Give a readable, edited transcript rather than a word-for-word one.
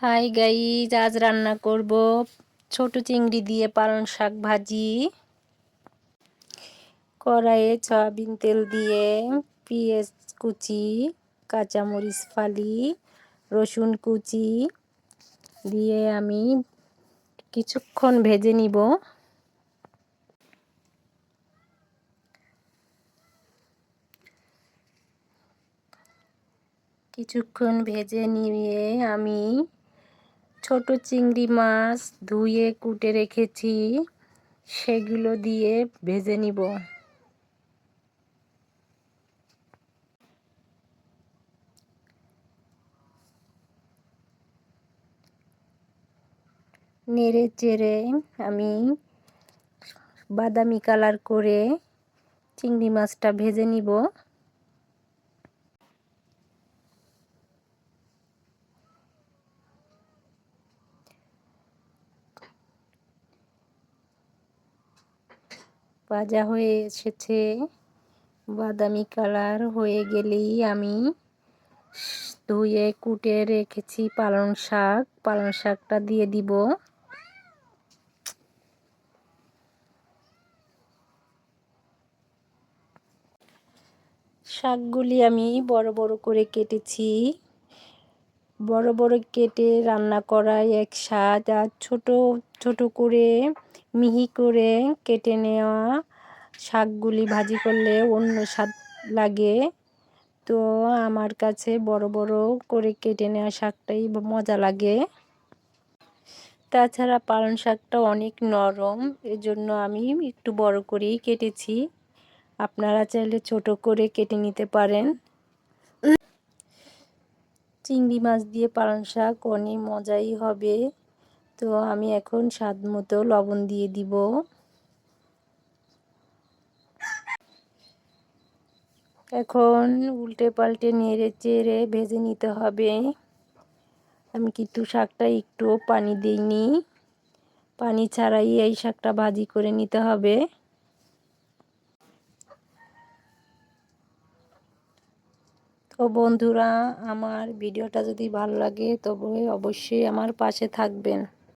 Hi guys, আজ রান্না করব ছোট চিংড়ি দিয়ে পালং শাক ভাজি। কড়াইয়ে সয়াবিন তেল দিয়ে পেঁয়াজ কুচি, কাঁচামরিচ ফালি, রসুন কুচি দিয়ে আমি কিছুক্ষণ ভেজে নিব। কিছুক্ষণ ভেজে নিয়ে আমি ছোট চিংড়ি মাছ ধুয়ে কুটে রেখেছি, সেগুলো দিয়ে ভেজে নিব। নেড়ে চেড়ে আমি বাদামি কালার করে চিংড়ি মাছটা ভেজে নিব। ভাজা হয়ে এসেছে, বাদামি কালার হয়ে গেলেই আমি ধুয়ে কুটে রেখেছি পালং শাকটা দিয়ে দিব। শাকগুলি আমি বড় বড় করে কেটেছি। বড় বড় কেটে রান্না করাই এক স্বাদ, আর ছোট ছোট করে মিহি করে কেটে নেওয়া শাকগুলি ভাজি করলে অন্য স্বাদ লাগে। তো আমার কাছে বড় বড় করে কেটে নেওয়া শাকটাই মজা লাগে। তাছাড়া পালং শাকটা অনেক নরম, এজন্য আমি একটু বড় করেই কেটেছি। আপনারা চাইলে ছোট করে কেটে নিতে পারেন। চিংড়ি মাছ দিয়ে পালং শাক অনেক মজাই হবে। তো আমি এখন স্বাদ মতো লবণ দিয়ে দিব। এখন উল্টে পাল্টে নেড়ে চেড়ে ভেজে নিতে হবে। আমি কিন্তু শাকটা একটুও পানি দিইনি, পানি ছাড়াই এই শাকটা ভাজি করে নিতে হবে। তো বন্ধুরা, আমার ভিডিওটা যদি ভালো লাগে তবে অবশ্যই আমার পাশে থাকবেন।